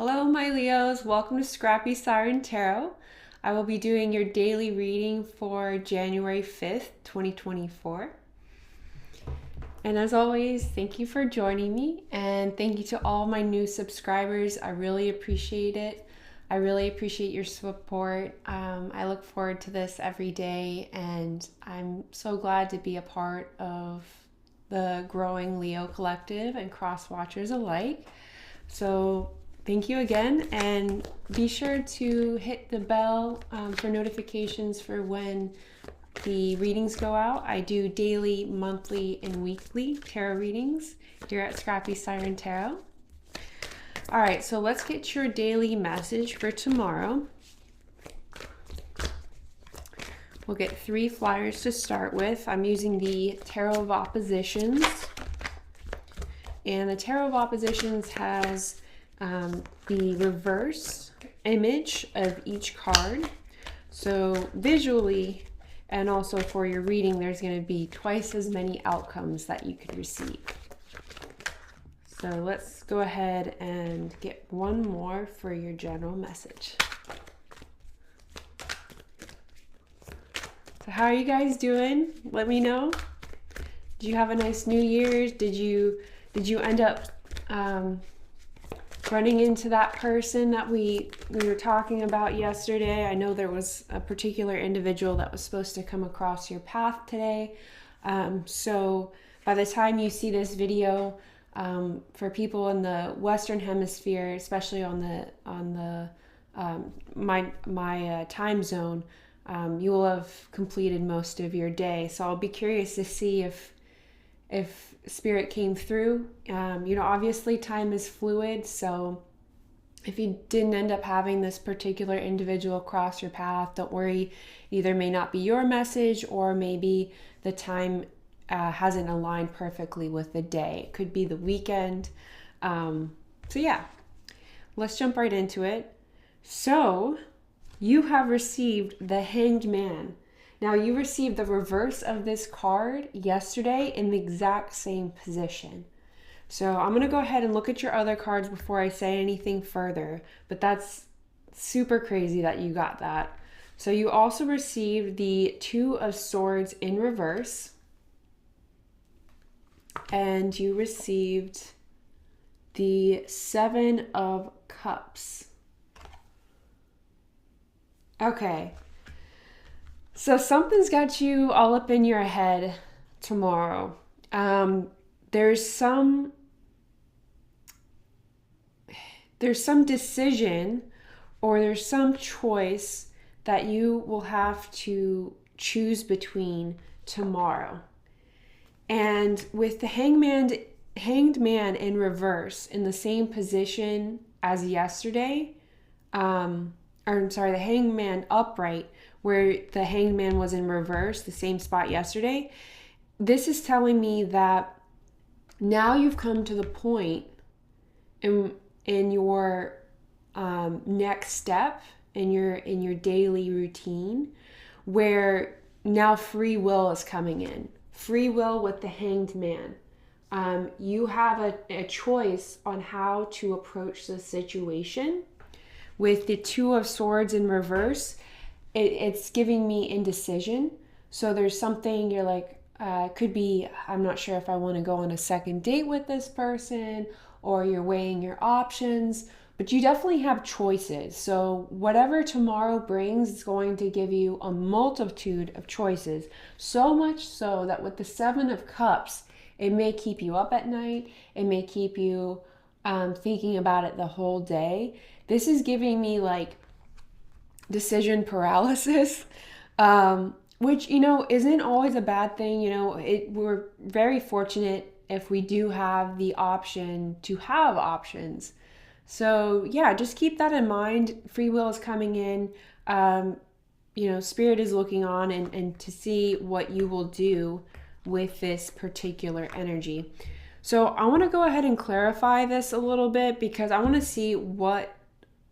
Hello, my Leos. Welcome to Scrappy Siren Tarot. I will be doing your daily reading for January 5th, 2024. And as always, thank you for joining me, and thank you to all my new subscribers. I really appreciate it. I really appreciate your support. I look forward to this every day, and I'm so glad to be a part of the growing Leo collective and cross watchers alike. So thank you again, and be sure to hit the bell for notifications for when the readings go out. I do daily, monthly, and weekly tarot readings here at Scrappy Siren Tarot. All right, so let's get your daily message for tomorrow. We'll get 3 flyers to start with. I'm using the Tarot of Oppositions. And the Tarot of Oppositions has the reverse image of each card. So visually and also for your reading, there's going to be twice as many outcomes that you could receive. So let's go ahead and get one more for your general message. So how are you guys doing? Let me know. Did you have a nice New Year's? Did you end up running into that person that we were talking about yesterday? I know there was a particular individual that was supposed to come across your path today. So by the time you see this video, for people in the Western Hemisphere, especially on the my time zone, you will have completed most of your day. So I'll be curious to see if Spirit came through. Obviously time is fluid, so if you didn't end up having this particular individual cross your path, don't worry. Either may not be your message, or maybe the time hasn't aligned perfectly with the day. It could be the weekend. So yeah, let's jump right into it. So you have received the Hanged Man. Now, you received the reverse of this card yesterday in the exact same position. So I'm going to go ahead and look at your other cards before I say anything further, but that's super crazy that you got that. So you also received the Two of Swords in reverse, and you received the Seven of Cups. Okay. So something's got you all up in your head tomorrow. There's some decision, or there's some choice that you will have to choose between tomorrow. And with the Hanged Man in reverse in the same position as yesterday, the Hanged Man upright, where the Hanged Man was in reverse, the same spot yesterday, this is telling me that now you've come to the point in your next step in your daily routine where now free will is coming in. Free will with the Hanged Man. You have a choice on how to approach the situation. With the Two of Swords in reverse, it's giving me indecision. So there's something you're like, could be, I'm not sure if I want to go on a second date with this person, or you're weighing your options, but you definitely have choices. So whatever tomorrow brings is going to give you a multitude of choices. So much so that with the Seven of Cups, it may keep you up at night. It may keep you thinking about it the whole day. This is giving me like decision paralysis, which, isn't always a bad thing. We're very fortunate if we do have the option to have options. So yeah, just keep that in mind. Free will is coming in. Spirit is looking on and to see what you will do with this particular energy. So I want to go ahead and clarify this a little bit, because I want to see what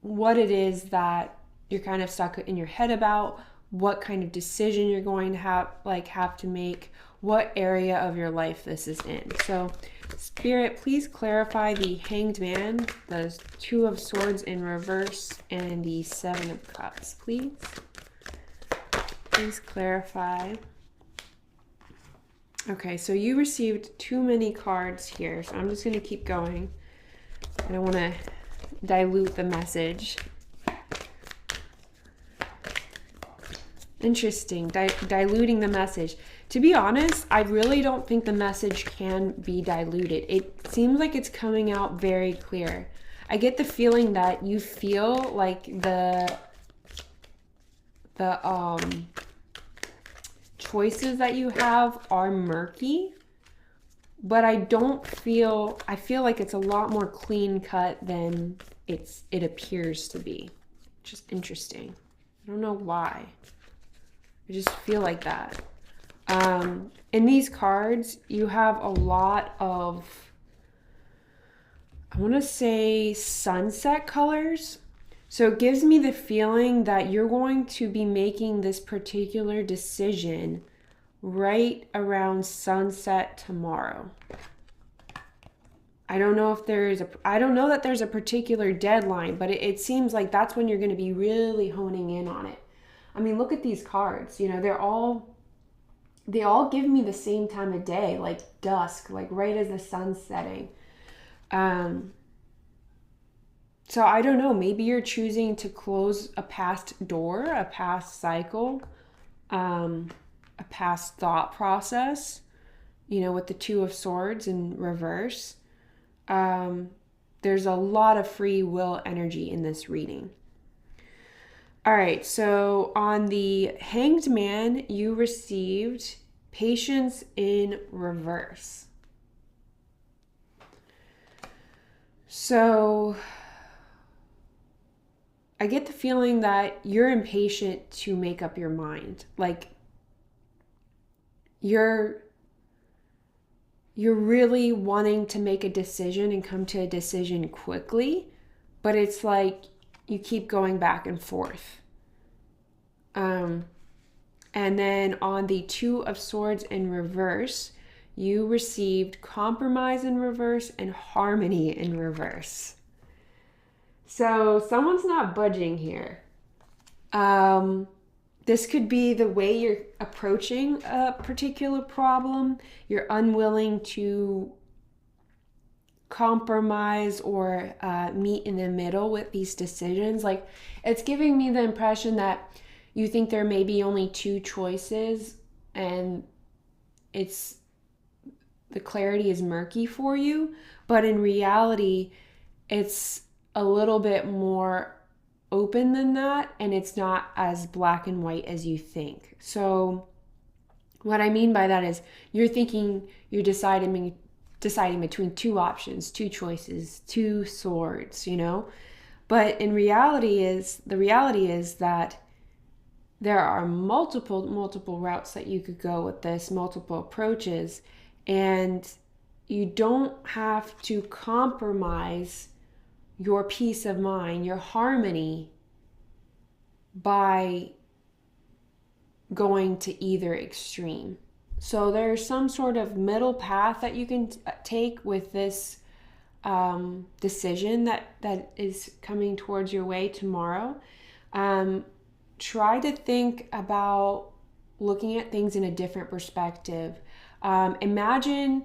it is that you're kind of stuck in your head about, what kind of decision you're going to have to make, what area of your life this is in. So Spirit, please clarify the Hanged Man, the Two of Swords in reverse, and the Seven of Cups, please. Please clarify. Okay, so you received too many cards here, so I'm just going to keep going. I don't want to dilute the message. Interesting, diluting the message. To be honest, I really don't think the message can be diluted. It seems like it's coming out very clear. I get the feeling that you feel like the choices that you have are murky, but I feel like it's a lot more clean cut than it appears to be. Just interesting. I don't know why. I just feel like that. In these cards, you have a lot of, I want to say, sunset colors. So it gives me the feeling that you're going to be making this particular decision right around sunset tomorrow. I don't know if I don't know that there's a particular deadline, but it seems like that's when you're going to be really honing in on it. I mean, look at these cards. You know, they all give me the same time of day, like dusk, like right as the sun's setting. So I don't know, maybe you're choosing to close a past door, a past cycle, a past thought process, you know, with the Two of Swords in reverse. There's a lot of free will energy in this reading. All right, so on the Hanged Man, you received Patience in reverse. So I get the feeling that you're impatient to make up your mind. Like you're really wanting to make a decision and come to a decision quickly, but it's like you keep going back and forth. And then on the Two of Swords in reverse, you received Compromise in reverse and Harmony in reverse. So someone's not budging here. This could be the way you're approaching a particular problem. You're unwilling to compromise or meet in the middle with these decisions. Like, it's giving me the impression that you think there may be only two choices and the clarity is murky for you, but in reality it's a little bit more open than that, and it's not as black and white as you think. So what I mean by that is you're deciding between two options, two choices, two swords, you know? But the reality is that there are multiple routes that you could go with this, multiple approaches, and you don't have to compromise your peace of mind, your harmony, by going to either extreme. So there's some sort of middle path that you can take with this decision that is coming towards your way tomorrow. Try to think about looking at things in a different perspective. Imagine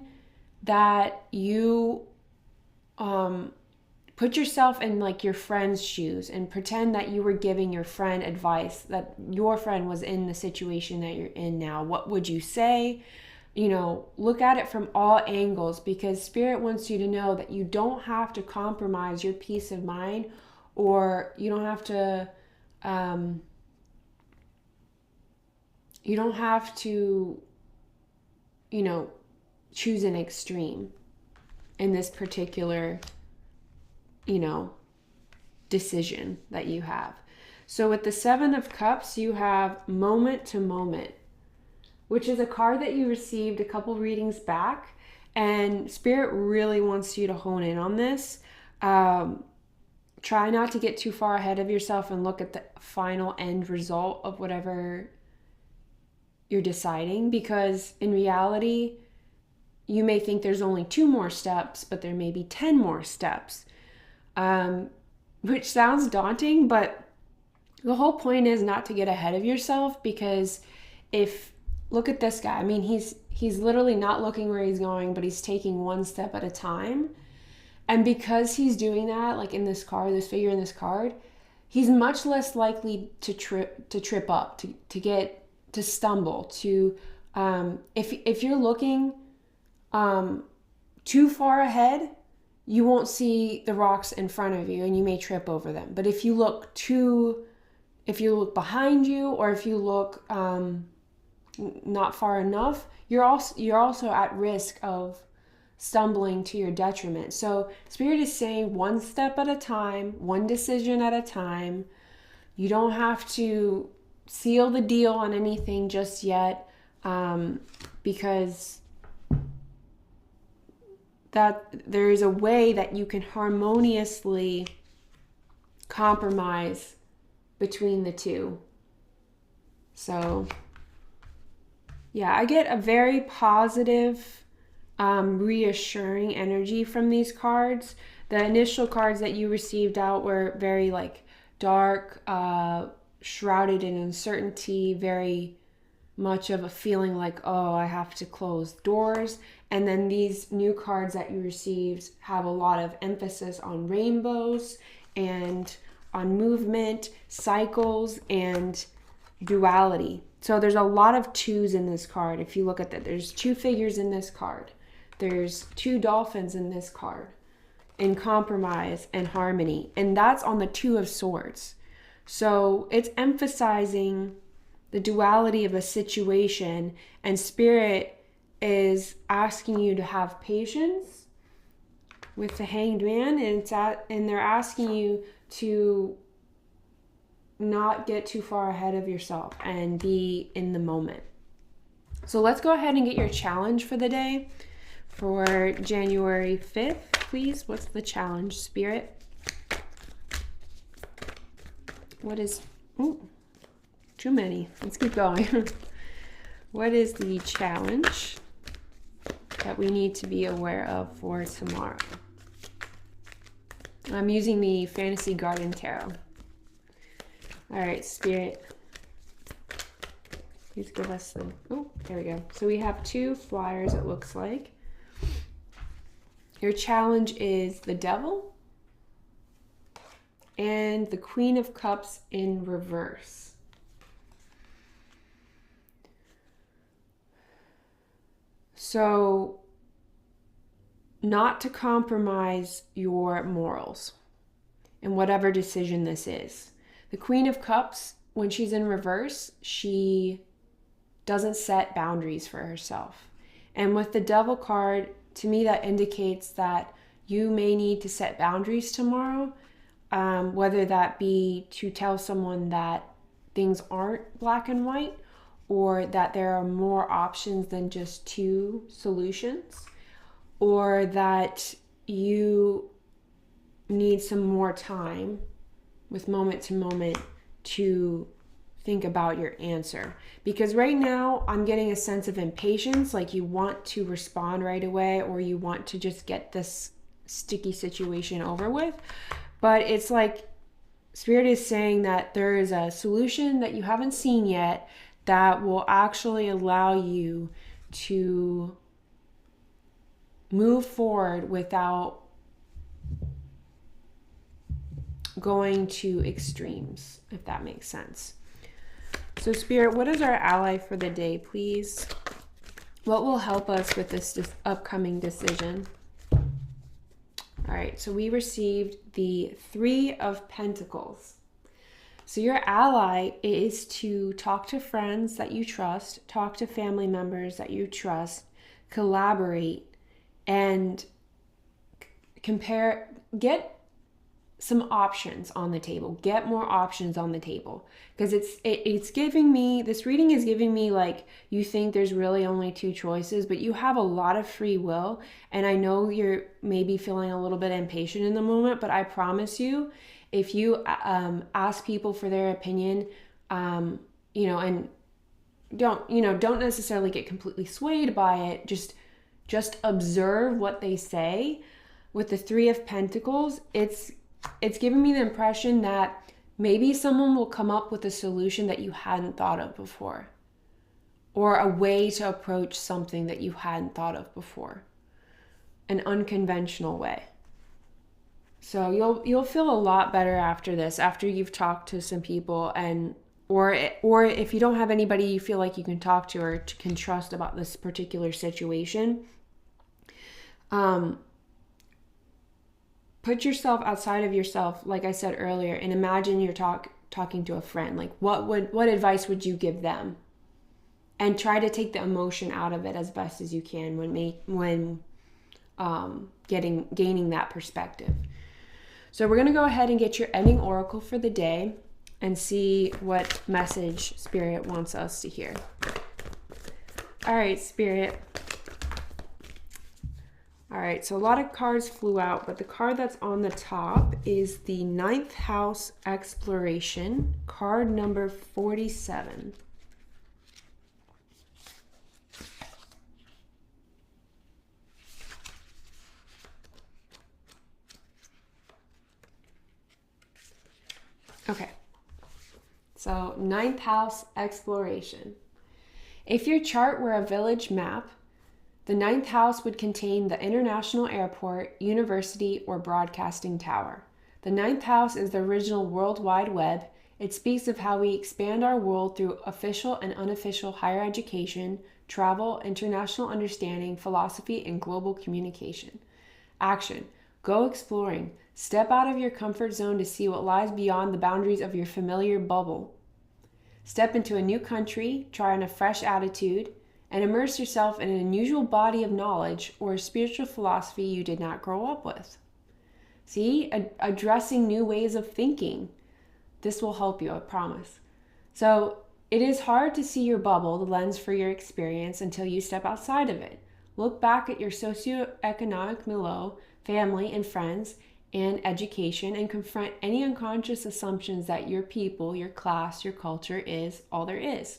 that you put yourself in like your friend's shoes and pretend that you were giving your friend advice, that your friend was in the situation that you're in now. What would you say? You know, look at it from all angles, because Spirit wants you to know that you don't have to compromise your peace of mind, or you don't have to choose an extreme in this particular, decision that you have. So with the Seven of Cups, you have Moment to Moment, which is a card that you received a couple readings back, and Spirit really wants you to hone in on this. Try not to get too far ahead of yourself and look at the final end result of whatever you're deciding, because in reality, you may think there's only 2 more steps, but there may be 10 more steps, which sounds daunting, but the whole point is not to get ahead of yourself, because look at this guy. I mean, he's literally not looking where he's going, but he's taking one step at a time. And because he's doing that, like in this card, this figure in this card, he's much less likely to trip up, to stumble, if you're looking too far ahead, you won't see the rocks in front of you and you may trip over them. But if you look behind you, or if you look not far enough, you're also at risk of stumbling to your detriment. So Spirit is saying one step at a time, one decision at a time. You don't have to seal the deal on anything just yet, because that there is a way that you can harmoniously compromise between the two. So yeah, I get a very positive, reassuring energy from these cards. The initial cards that you received out were very like dark, shrouded in uncertainty, very much of a feeling like, oh, I have to close doors. And then these new cards that you received have a lot of emphasis on rainbows and on movement, cycles, and duality. So there's a lot of 2s in this card. If you look at that, there's 2 figures in this card. There's 2 dolphins in this card, in compromise and harmony. And that's on the 2 of Swords. So it's emphasizing the duality of a situation, and Spirit is asking you to have patience with the Hanged Man, and they're asking you to not get too far ahead of yourself and be in the moment. So let's go ahead and get your challenge for the day for January 5th, please. What's the challenge, Spirit? What is... Ooh, too many. Let's keep going. What is the challenge that we need to be aware of for tomorrow? I'm using the Fantasy Garden Tarot. All right, Spirit, please give us the... Oh, there we go. So we have 2 flyers, it looks like. Your challenge is the Devil and the Queen of Cups in reverse. So, not to compromise your morals in whatever decision this is. The Queen of Cups, when she's in reverse, she doesn't set boundaries for herself. And with the Devil card, to me that indicates that you may need to set boundaries tomorrow, whether that be to tell someone that things aren't black and white, or that there are more options than just 2 solutions, or that you need some more time with moment to moment to think about your answer. Because right now I'm getting a sense of impatience, like you want to respond right away, or you want to just get this sticky situation over with. But it's like Spirit is saying that there is a solution that you haven't seen yet that will actually allow you to move forward without going to extremes, if that makes sense. So Spirit, what is our ally for the day, please? What will help us with this upcoming decision? All right, so we received the 3 of Pentacles. So your ally is to talk to friends that you trust, talk to family members that you trust, collaborate, and get some options on the table. Get more options on the table. Because it's giving me, this reading is giving me like, you think there's really only 2 choices, but you have a lot of free will. And I know you're maybe feeling a little bit impatient in the moment, but I promise you, if you ask people for their opinion, and don't necessarily get completely swayed by it, just just observe what they say. With the Three of Pentacles, it's giving me the impression that maybe someone will come up with a solution that you hadn't thought of before, or a way to approach something that you hadn't thought of before, an unconventional way. So you'll feel a lot better after this, after you've talked to some people, and or if you don't have anybody you feel like you can talk to or can trust about this particular situation, put yourself outside of yourself, like I said earlier, and imagine you're talking to a friend. Like, what advice would you give them? And try to take the emotion out of it as best as you can when gaining that perspective. So we're going to go ahead and get your ending oracle for the day and see what message Spirit wants us to hear. All right, Spirit. All right, so a lot of cards flew out, but the card that's on the top is the 9th House Exploration, card number 47. Okay, so 9th House Exploration. If your chart were a village map, the 9th house would contain the international airport, university, or broadcasting tower. The 9th house is the original World Wide Web. It speaks of how we expand our world through official and unofficial higher education, travel, international understanding, philosophy, and global communication. Action. Go exploring. Step out of your comfort zone to see what lies beyond the boundaries of your familiar bubble. Step into a new country, try on a fresh attitude, and immerse yourself in an unusual body of knowledge or a spiritual philosophy you did not grow up with. See, addressing new ways of thinking. This will help you, I promise. So it is hard to see your bubble, the lens for your experience, until you step outside of it. Look back at your socioeconomic milieu, family and friends, and education, and confront any unconscious assumptions that your people, your class, your culture is all there is.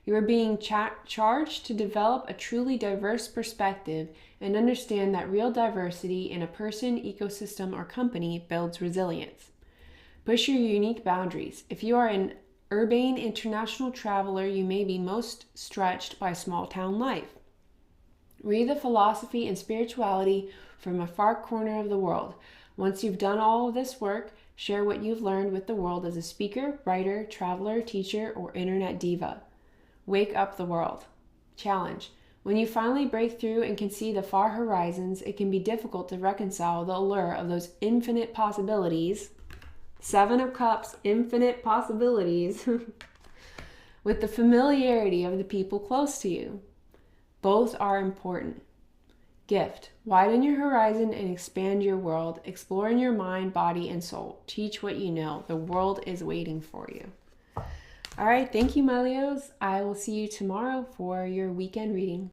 You are being charged to develop a truly diverse perspective and understand that real diversity in a person, ecosystem, or company builds resilience. Push your unique boundaries. If you are an urbane international traveler, you may be most stretched by small town life. Read the philosophy and spirituality from a far corner of the world. Once you've done all of this work, share what you've learned with the world as a speaker, writer, traveler, teacher, or internet diva. Wake up the world. Challenge. When you finally break through and can see the far horizons, it can be difficult to reconcile the allure of those infinite possibilities. 7 of Cups, infinite possibilities, with the familiarity of the people close to you. Both are important. Gift. Widen your horizon and expand your world. Explore in your mind, body, and soul. Teach what you know. The world is waiting for you. All right, thank you, my Leos. I will see you tomorrow for your weekend reading.